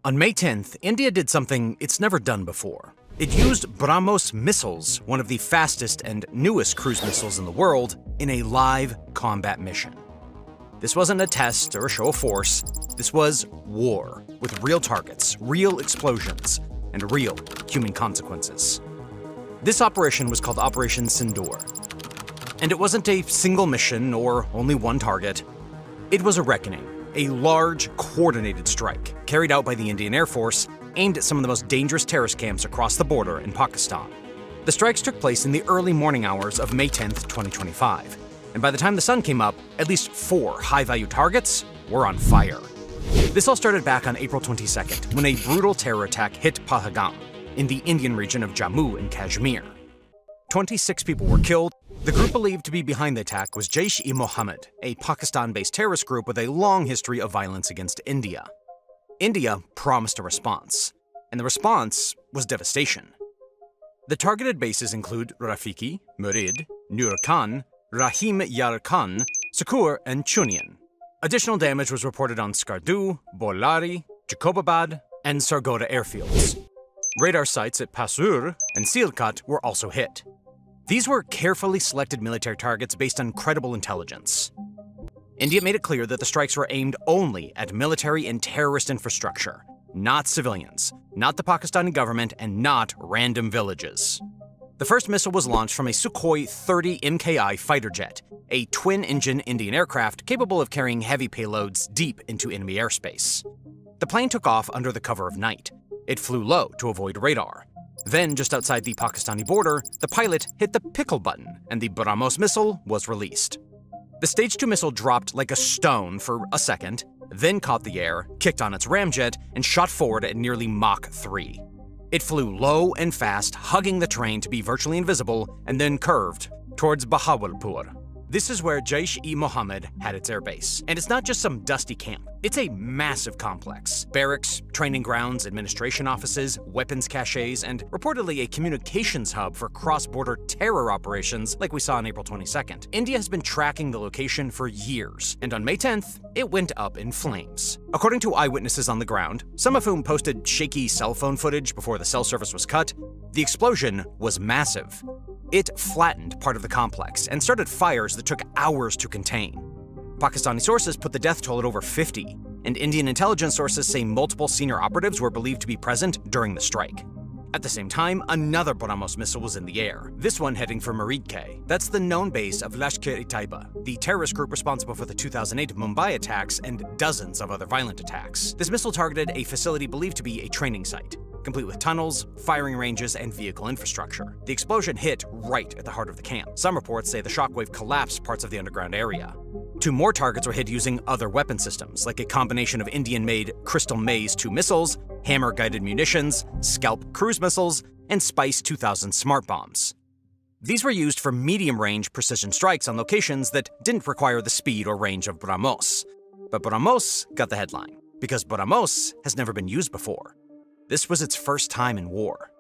On May 10th, India did something it's never done before. It used BrahMos missiles, one of the fastest and newest cruise missiles in the world, in a live combat mission. This wasn't a test or a show of force. This was war, with real targets, real explosions, and real human consequences. This operation was called Operation Sindoor. And it wasn't a single mission or only one target. It was a reckoning, a large, coordinated strike carried out by the Indian Air Force aimed at some of the most dangerous terrorist camps across the border in Pakistan. The strikes took place in the early morning hours of May 10th, 2025. And by the time the sun came up, at least 4 high-value targets were on fire. This all started back on April 22nd, when a brutal terror attack hit Pahalgam in the Indian region of Jammu and Kashmir. 26 people were killed. The group believed to be behind the attack was Jaish-e-Mohammed, a Pakistan-based terrorist group with a long history of violence against India. India promised a response, and the response was devastation. The targeted bases include Rafiki, Murid, Nur Khan, Rahim Yar Khan, Sukur, and Chunian. Additional damage was reported on Skardu, Bolari, Jacobabad, and Sargodha airfields. Radar sites at Pasur and Sialkot were also hit. These were carefully selected military targets based on credible intelligence. India made it clear that the strikes were aimed only at military and terrorist infrastructure, not civilians, not the Pakistani government, and not random villages. The first missile was launched from a Sukhoi 30 MKI fighter jet, a twin-engine Indian aircraft capable of carrying heavy payloads deep into enemy airspace. The plane took off under the cover of night. It flew low to avoid radar. Then, just outside the Pakistani border, the pilot hit the pickle button, and the BrahMos missile was released. The Stage 2 missile dropped like a stone for a second, then caught the air, kicked on its ramjet, and shot forward at nearly Mach 3. It flew low and fast, hugging the terrain to be virtually invisible, and then curved towards Bahawalpur. This is where Jaish-e-Mohammed had its airbase. And it's not just some dusty camp. It's a massive complex. Barracks, training grounds, administration offices, weapons caches, and reportedly a communications hub for cross-border terror operations like we saw on April 22nd. India has been tracking the location for years, and on May 10th, it went up in flames. According to eyewitnesses on the ground, some of whom posted shaky cell phone footage before the cell service was cut, the explosion was massive. It flattened part of the complex and started fires that took hours to contain. Pakistani sources put the death toll at over 50, and Indian intelligence sources say multiple senior operatives were believed to be present during the strike. At the same time, another BrahMos missile was in the air, this one heading for Murid. That's the known base of Lashkar-e-Taiba, the terrorist group responsible for the 2008 Mumbai attacks and dozens of other violent attacks. This missile targeted a facility believed to be a training site, complete with tunnels, firing ranges, and vehicle infrastructure. The explosion hit right at the heart of the camp. Some reports say the shockwave collapsed parts of the underground area. 2 more targets were hit using other weapon systems, like a combination of Indian-made Crystal Maze 2 missiles, hammer-guided munitions, Scalp cruise missiles, and Spice 2000 smart bombs. These were used for medium-range precision strikes on locations that didn't require the speed or range of BrahMos. But BrahMos got the headline, because BrahMos has never been used before. This was its first time in war.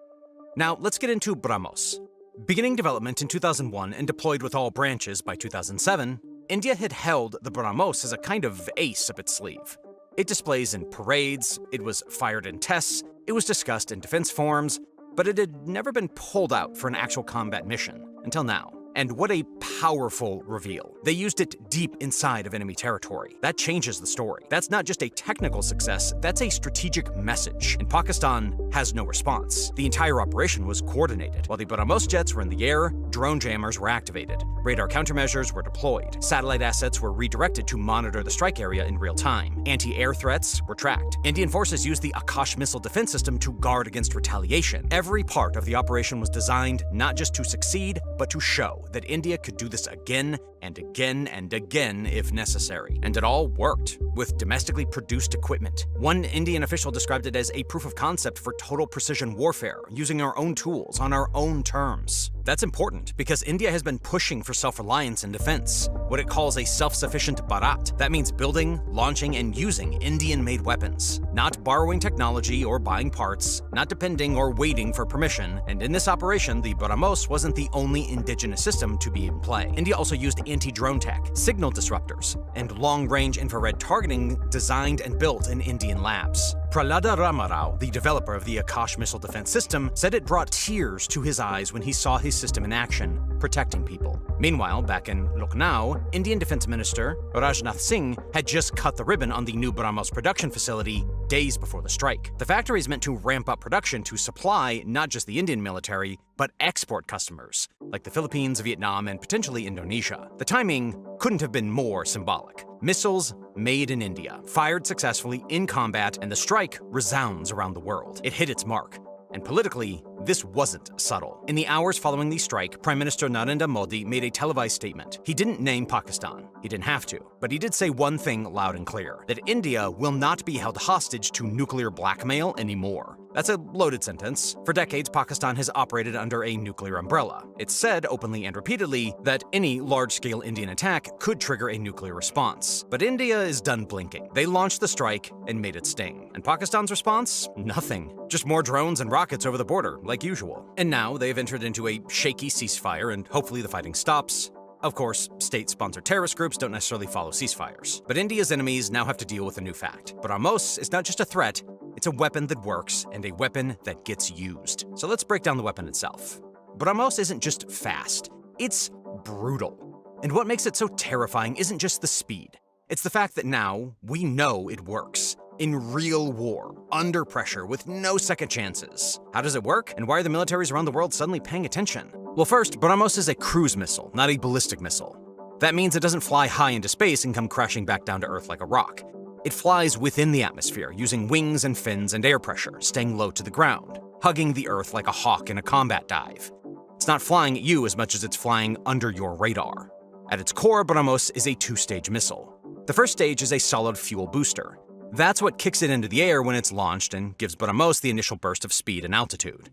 Now, let's get into BrahMos. Beginning development in 2001 and deployed with all branches by 2007, India had held the BrahMos as a kind of ace up its sleeve. It displays in parades, it was fired in tests, it was discussed in defense forums, but it had never been pulled out for an actual combat mission until now. And what a powerful reveal. They used it deep inside of enemy territory. That changes the story. That's not just a technical success, that's a strategic message. And Pakistan has no response. The entire operation was coordinated. While the BrahMos jets were in the air, drone jammers were activated. Radar countermeasures were deployed. Satellite assets were redirected to monitor the strike area in real time. Anti-air threats were tracked. Indian forces used the Akash missile defense system to guard against retaliation. Every part of the operation was designed not just to succeed, but to show that India could do this again and again and again if necessary. And it all worked, with domestically produced equipment. One Indian official described it as a proof of concept for total precision warfare, using our own tools on our own terms. That's important, because India has been pushing for self-reliance in defense, what it calls a self-sufficient Bharat. That means building, launching, and using Indian-made weapons, not borrowing technology or buying parts, not depending or waiting for permission. And in this operation, the BrahMos wasn't the only indigenous system to be in play. India also used anti-drone tech, signal disruptors, and long-range infrared targeting designed and built in Indian labs. Prahlada Ramarao, the developer of the Akash missile defense system, said it brought tears to his eyes when he saw his system in action, protecting people. Meanwhile, back in Lucknow, Indian Defense Minister Rajnath Singh had just cut the ribbon on the new BrahMos production facility days before the strike. The factory is meant to ramp up production to supply not just the Indian military, but export customers, like the Philippines, Vietnam, and potentially Indonesia. The timing couldn't have been more symbolic. Missiles made in India, fired successfully in combat, and the strike resounds around the world. It hit its mark. And politically, this wasn't subtle. In the hours following the strike, Prime Minister Narendra Modi made a televised statement. He didn't name Pakistan. He didn't have to. But he did say one thing loud and clear, that India will not be held hostage to nuclear blackmail anymore. That's a loaded sentence. For decades, Pakistan has operated under a nuclear umbrella. It's said openly and repeatedly that any large-scale Indian attack could trigger a nuclear response. But India is done blinking. They launched the strike and made it sting. And Pakistan's response? Nothing. Just more drones and rockets over the border, like usual. And now they've entered into a shaky ceasefire, and hopefully the fighting stops. Of course, state-sponsored terrorist groups don't necessarily follow ceasefires. But India's enemies now have to deal with a new fact. BrahMos is not just a threat, it's a weapon that works and a weapon that gets used. So let's break down the weapon itself. BrahMos isn't just fast, it's brutal. And what makes it so terrifying isn't just the speed. It's the fact that now we know it works. In real war, under pressure, with no second chances. How does it work? And why are the militaries around the world suddenly paying attention? Well, first, BrahMos is a cruise missile, not a ballistic missile. That means it doesn't fly high into space and come crashing back down to Earth like a rock. It flies within the atmosphere, using wings and fins and air pressure, staying low to the ground, hugging the Earth like a hawk in a combat dive. It's not flying at you as much as it's flying under your radar. At its core, BrahMos is a two-stage missile. The first stage is a solid fuel booster. That's what kicks it into the air when it's launched and gives BrahMos the initial burst of speed and altitude.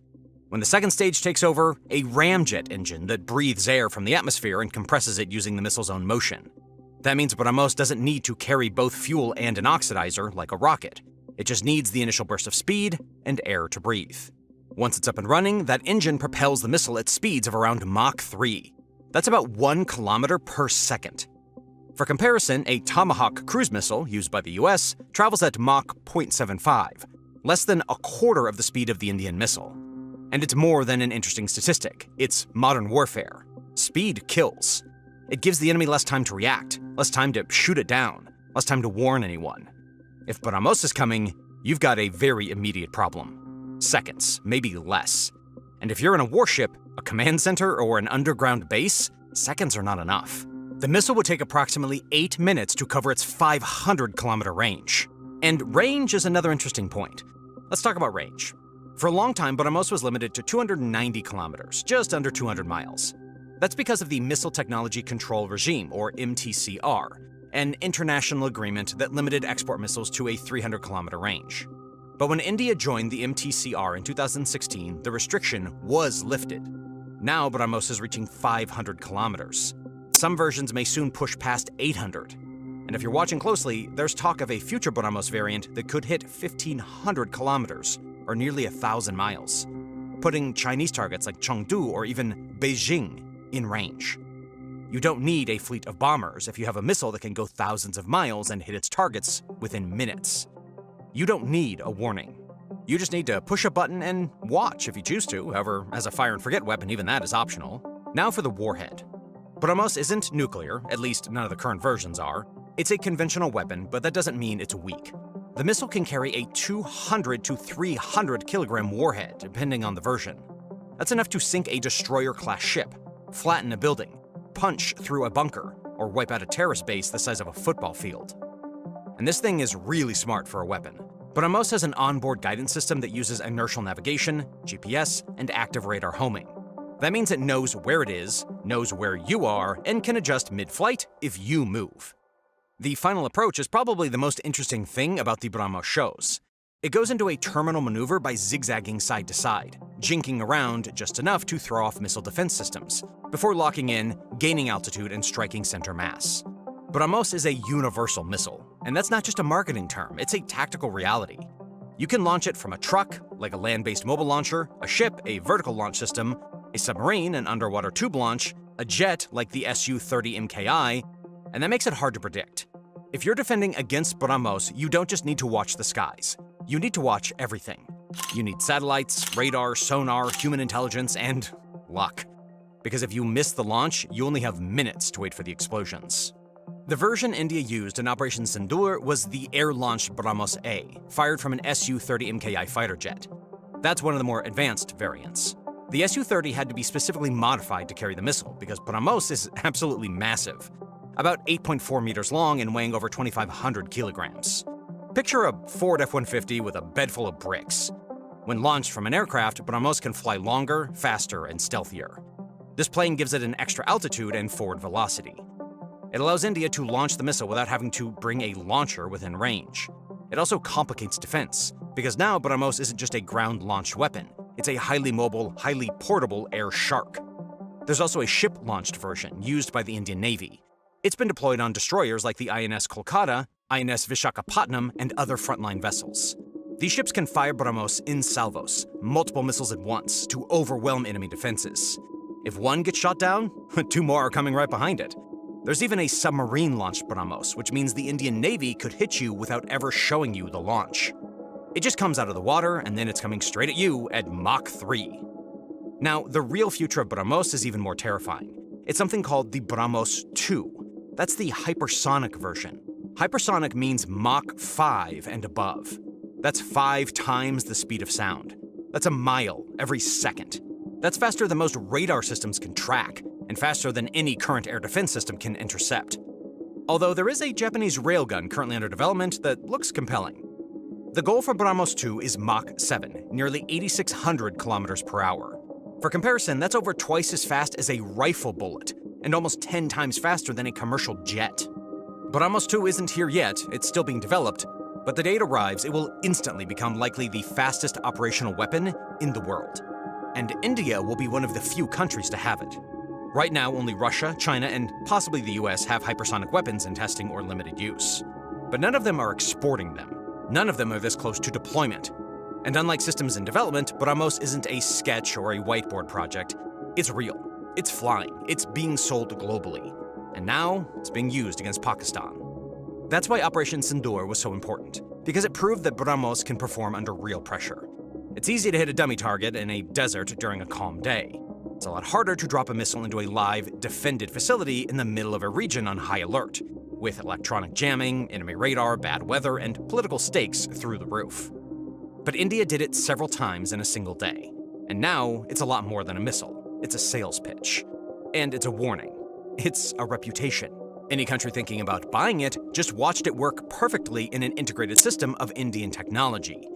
When the second stage takes over, a ramjet engine that breathes air from the atmosphere and compresses it using the missile's own motion. That means BrahMos doesn't need to carry both fuel and an oxidizer like a rocket. It just needs the initial burst of speed and air to breathe. Once it's up and running, that engine propels the missile at speeds of around Mach 3. That's about 1 kilometer per second. For comparison, a Tomahawk cruise missile, used by the US, travels at Mach 0.75, less than a quarter of the speed of the Indian missile. And it's more than an interesting statistic. It's modern warfare. Speed kills. It gives the enemy less time to react, less time to shoot it down, less time to warn anyone. If BrahMos is coming, you've got a very immediate problem. Seconds, maybe less. And if you're in a warship, a command center, or an underground base, seconds are not enough. The missile would take approximately 8 minutes to cover its 500-kilometer range. And range is another interesting point. Let's talk about range. For a long time, BrahMos was limited to 290 kilometers, just under 200 miles. That's because of the Missile Technology Control Regime, or MTCR, an international agreement that limited export missiles to a 300-kilometer range. But when India joined the MTCR in 2016, the restriction was lifted. Now BrahMos is reaching 500 kilometers. Some versions may soon push past 800. And if you're watching closely, there's talk of a future BrahMos variant that could hit 1,500 kilometers, or nearly 1,000 miles, putting Chinese targets like Chengdu or even Beijing in range. You don't need a fleet of bombers if you have a missile that can go thousands of miles and hit its targets within minutes. You don't need a warning. You just need to push a button and watch if you choose to. However, as a fire-and-forget weapon, even that is optional. Now for the warhead. BrahMos isn't nuclear, at least none of the current versions are. It's a conventional weapon, but that doesn't mean it's weak. The missile can carry a 200 to 300 kilogram warhead, depending on the version. That's enough to sink a destroyer-class ship, flatten a building, punch through a bunker, or wipe out a terrorist base the size of a football field. And this thing is really smart for a weapon. BrahMos has an onboard guidance system that uses inertial navigation, GPS, and active radar homing. That means it knows where it is, knows where you are, and can adjust mid-flight if you move. The final approach is probably the most interesting thing about the BrahMos shows. It goes into a terminal maneuver by zigzagging side to side, jinking around just enough to throw off missile defense systems, before locking in, gaining altitude, and striking center mass. BrahMos is a universal missile, and that's not just a marketing term, it's a tactical reality. You can launch it from a truck, like a land-based mobile launcher, a ship, a vertical launch system, a submarine, an underwater tube launch, a jet like the Su-30 MKI, and that makes it hard to predict. If you're defending against BrahMos, you don't just need to watch the skies. You need to watch everything. You need satellites, radar, sonar, human intelligence, and luck. Because if you miss the launch, you only have minutes to wait for the explosions. The version India used in Operation Sindoor was the air-launched BrahMos A, fired from an Su-30 MKI fighter jet. That's one of the more advanced variants. The Su-30 had to be specifically modified to carry the missile because BrahMos is absolutely massive, about 8.4 meters long and weighing over 2,500 kilograms. Picture a Ford F-150 with a bed full of bricks. When launched from an aircraft, BrahMos can fly longer, faster, and stealthier. This plane gives it an extra altitude and forward velocity. It allows India to launch the missile without having to bring a launcher within range. It also complicates defense, because now BrahMos isn't just a ground-launched weapon. It's a highly mobile, highly portable air shark. There's also a ship-launched version used by the Indian Navy. It's been deployed on destroyers like the INS Kolkata, INS Vishakhapatnam, and other frontline vessels. These ships can fire BrahMos in salvos, multiple missiles at once, to overwhelm enemy defenses. If one gets shot down, two more are coming right behind it. There's even a submarine-launched BrahMos, which means the Indian Navy could hit you without ever showing you the launch. It just comes out of the water, and then it's coming straight at you at Mach 3. Now, the real future of BrahMos is even more terrifying. It's something called the BrahMos 2. That's the hypersonic version. Hypersonic means Mach 5 and above. That's 5 times the speed of sound. That's a mile every second. That's faster than most radar systems can track, and faster than any current air defense system can intercept. Although there is a Japanese railgun currently under development that looks compelling. The goal for BrahMos 2 is Mach 7, nearly 8,600 kilometers per hour. For comparison, that's over twice as fast as a rifle bullet, and almost 10 times faster than a commercial jet. BrahMos 2 isn't here yet, it's still being developed, but the day it arrives, it will instantly become likely the fastest operational weapon in the world. And India will be one of the few countries to have it. Right now, only Russia, China, and possibly the US have hypersonic weapons in testing or limited use. But none of them are exporting them. None of them are this close to deployment. And unlike systems in development, BrahMos isn't a sketch or a whiteboard project. It's real. It's flying. It's being sold globally. And now, it's being used against Pakistan. That's why Operation Sindoor was so important, because it proved that BrahMos can perform under real pressure. It's easy to hit a dummy target in a desert during a calm day. It's a lot harder to drop a missile into a live, defended facility in the middle of a region on high alert, with electronic jamming, enemy radar, bad weather, and political stakes through the roof. But India did it several times in a single day. And now, it's a lot more than a missile. It's a sales pitch. And it's a warning. It's a reputation. Any country thinking about buying it just watched it work perfectly in an integrated system of Indian technology.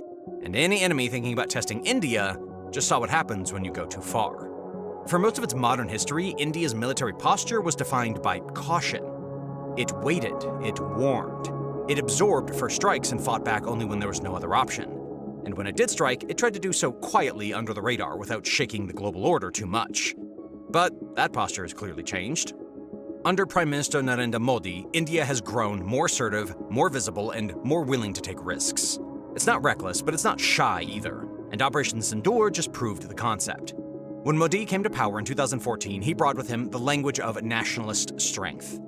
And any enemy thinking about testing India just saw what happens when you go too far. For most of its modern history, India's military posture was defined by caution. It waited, it warned. It absorbed first strikes and fought back only when there was no other option. And when it did strike, it tried to do so quietly under the radar without shaking the global order too much. But that posture has clearly changed. Under Prime Minister Narendra Modi, India has grown more assertive, more visible, and more willing to take risks. It's not reckless, but it's not shy either, and Operation Sindoor just proved the concept. When Modi came to power in 2014, he brought with him the language of nationalist strength.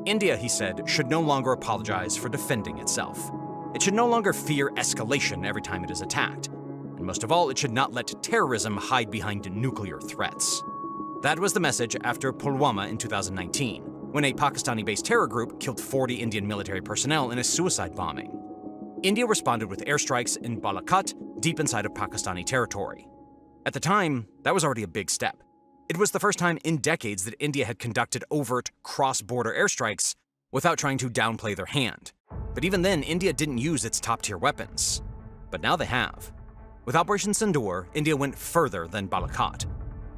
India, he said, should no longer apologize for defending itself. It should no longer fear escalation every time it is attacked. And most of all, it should not let terrorism hide behind nuclear threats. That was the message after Pulwama in 2019, when a Pakistani-based terror group killed 40 Indian military personnel in a suicide bombing. India responded with airstrikes in Balakot, deep inside of Pakistani territory. At the time, that was already a big step. It was the first time in decades that India had conducted overt cross-border airstrikes without trying to downplay their hand. But even then, India didn't use its top-tier weapons. But now they have. With Operation Sindoor, India went further than Balakot.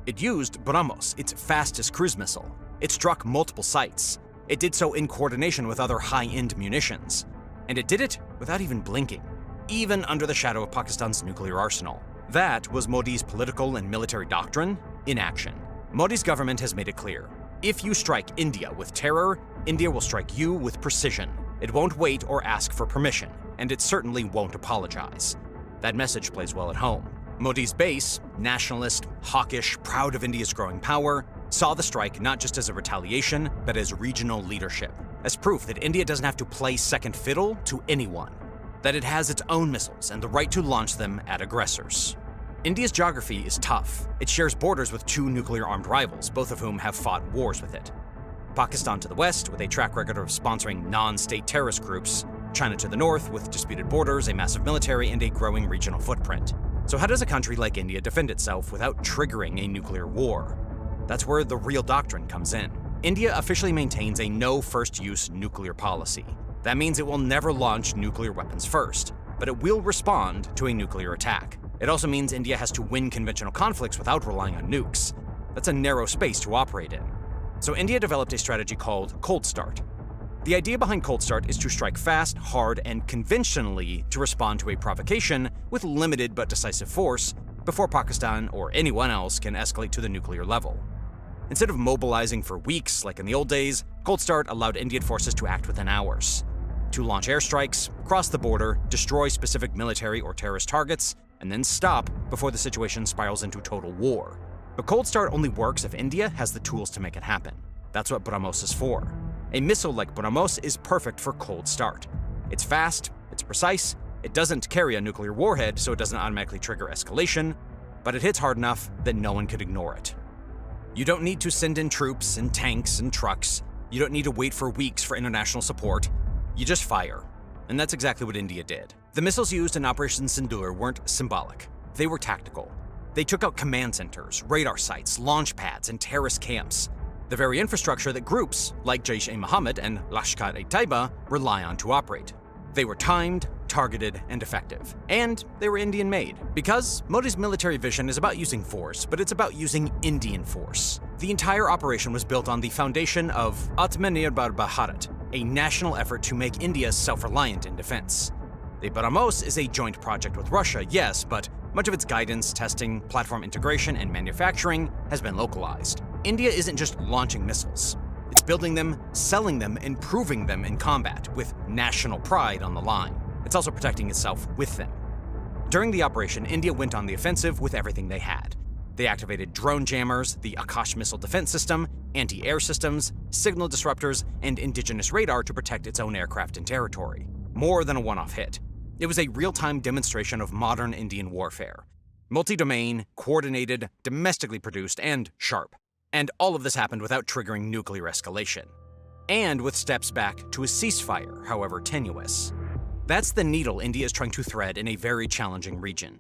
It used BrahMos, its fastest cruise missile. It struck multiple sites. It did so in coordination with other high-end munitions. And it did it without even blinking, even under the shadow of Pakistan's nuclear arsenal. That was Modi's political and military doctrine in action. Modi's government has made it clear. If you strike India with terror, India will strike you with precision. It won't wait or ask for permission, and it certainly won't apologize. That message plays well at home. Modi's base, nationalist, hawkish, proud of India's growing power, saw the strike not just as a retaliation, but as regional leadership, as proof that India doesn't have to play second fiddle to anyone. that it has its own missiles and the right to launch them at aggressors. India's geography is tough. It shares borders with two nuclear-armed rivals, both of whom have fought wars with it. Pakistan to the west, with a track record of sponsoring non-state terrorist groups. China to the north, with disputed borders, a massive military, and a growing regional footprint. So how does a country like India defend itself without triggering a nuclear war? That's where the real doctrine comes in. India officially maintains a no first-use nuclear policy. That means it will never launch nuclear weapons first, but it will respond to a nuclear attack. It also means India has to win conventional conflicts without relying on nukes. That's a narrow space to operate in. So India developed a strategy called cold start. The idea behind cold start is to strike fast, hard, and conventionally to respond to a provocation with limited but decisive force before Pakistan or anyone else can escalate to the nuclear level. Instead of mobilizing for weeks like in the old days, cold start allowed Indian forces to act within hours. To launch airstrikes, cross the border, destroy specific military or terrorist targets, and then stop before the situation spirals into total war. But cold start only works if India has the tools to make it happen. That's what BrahMos is for. A missile like BrahMos is perfect for cold start. It's fast, it's precise, it doesn't carry a nuclear warhead so it doesn't automatically trigger escalation, but it hits hard enough that no one could ignore it. You don't need to send in troops and tanks and trucks. You don't need to wait for weeks for international support. You just fire. And that's exactly what India did. The missiles used in Operation Sindoor weren't symbolic. They were tactical. They took out command centers, radar sites, launch pads, and terrorist camps. The very infrastructure that groups like Jaish-e-Mohammed and Lashkar-e-Taiba rely on to operate. They were timed, targeted, and effective. And they were Indian-made, because Modi's military vision is about using force, but it's about using Indian force. The entire operation was built on the foundation of Atmanirbhar Bharat, a national effort to make India self-reliant in defense. The BrahMos is a joint project with Russia, yes, but much of its guidance, testing, platform integration, and manufacturing has been localized. India isn't just launching missiles. It's building them, selling them, and proving them in combat, with national pride on the line. It's also protecting itself with them. During the operation, India went on the offensive with everything they had. They activated drone jammers, the Akash missile defense system, anti-air systems, signal disruptors, and indigenous radar to protect its own aircraft and territory. More than a one-off hit. It was a real-time demonstration of modern Indian warfare. Multi-domain, coordinated, domestically produced, and sharp. And all of this happened without triggering nuclear escalation. And with steps back to a ceasefire, however tenuous. That's the needle India is trying to thread in a very challenging region.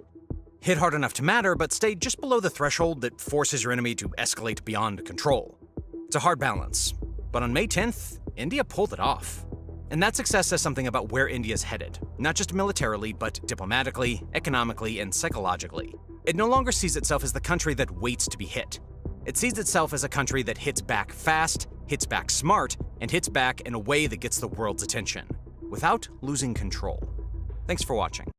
Hit hard enough to matter, but stay just below the threshold that forces your enemy to escalate beyond control. It's a hard balance. But on May 10th, India pulled it off. And that success says something about where India's headed, not just militarily, but diplomatically, economically, and psychologically. It no longer sees itself as the country that waits to be hit. It sees itself as a country that hits back fast, hits back smart, and hits back in a way that gets the world's attention, without losing control. Thanks for watching.